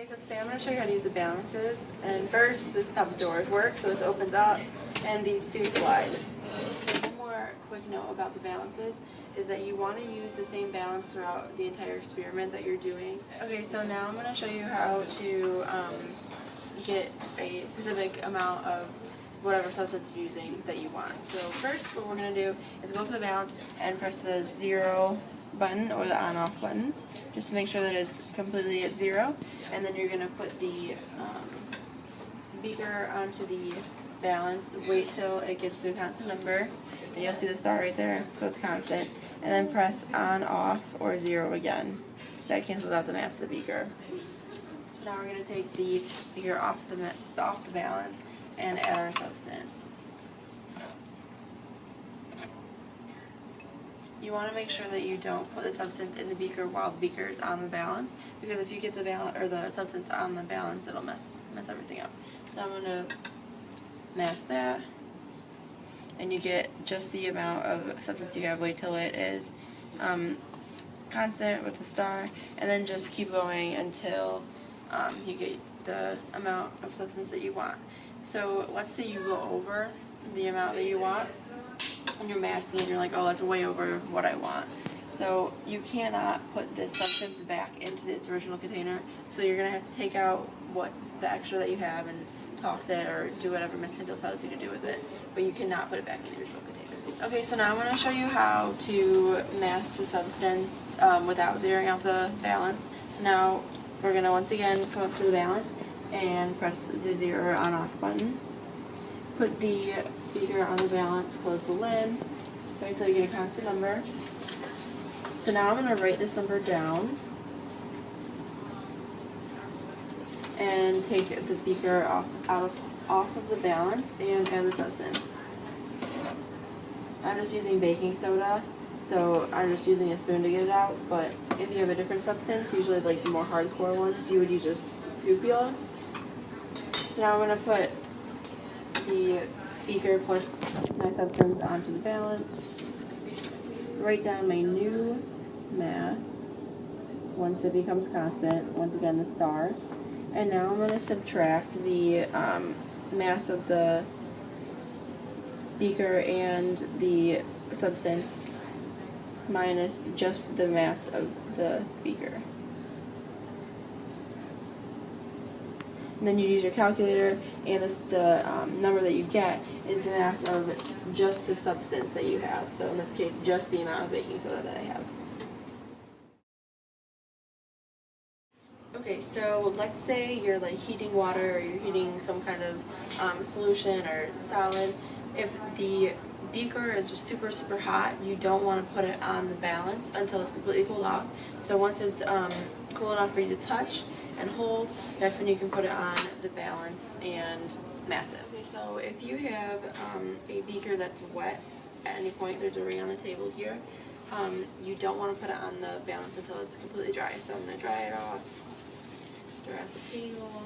Okay, so today I'm going to show you how to use the balances. And first, this is how the doors work. So this opens up and these two slide. One more quick note about the balances is that you want to use the same balance throughout the entire experiment that you're doing. Okay, so now I'm going to show you how to get a specific amount of whatever substance you're using that you want. So first, what we're going to do is go to the balance and press the 0 button or the on-off button just to make sure that it's completely at 0, and then you're going to put the beaker onto the balance, wait till it gets to a constant number, and you'll see the star right there, so it's constant, and then press on, off, or 0 again. So that cancels out the mass of the beaker. So now we're going to take the beaker off the balance and add our substance. You want to make sure that you don't put the substance in the beaker while the beaker is on the balance, because if you get the balance or the substance on the balance, it'll mess everything up. So I'm going to mask that, and you get just the amount of substance you have. Wait till it is constant with the star, and then just keep going until you get the amount of substance that you want. So let's say you go over the amount that you want, and you're masking and you're like, oh, that's way over what I want. So you cannot put this substance back into its original container, so you're going to have to take out the extra that you have and toss it or do whatever Miss Tyndall tells you to do with it, but you cannot put it back in the original container. Okay, so now I'm going to show you how to mask the substance without zeroing out the balance. So now we're going to once again come up to the balance and press the 0 on-off button. Put the beaker on the balance, close the lid, wait till you get a constant number. So now I'm going to write this number down and take the beaker off of the balance and add the substance. I'm just using baking soda, so I'm just using a spoon to get it out, but if you have a different substance, usually like the more hardcore ones, you would use a scoopula. So now I'm going to put the beaker plus my substance onto the balance, write down my new mass once it becomes constant, once again the star, and now I'm going to subtract the mass of the beaker and the substance minus just the mass of the beaker. And then you use your calculator, and the number that you get is the mass of just the substance that you have. So in this case, just the amount of baking soda that I have. Okay, so let's say you're like heating water or you're heating some kind of solution or solid. If the beaker is just super hot, you don't want to put it on the balance until it's completely cooled off. So once it's cool enough for you to touch and hold, that's when you can put it on the balance and mass it. Okay, so if you have a beaker that's wet at any point, there's a ring on the table here, you don't want to put it on the balance until it's completely dry. So I'm going to dry it off, dry off the table,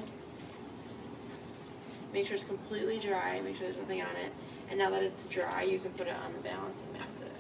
make sure it's completely dry, make sure there's nothing on it, and now that it's dry, you can put it on the balance and mass it.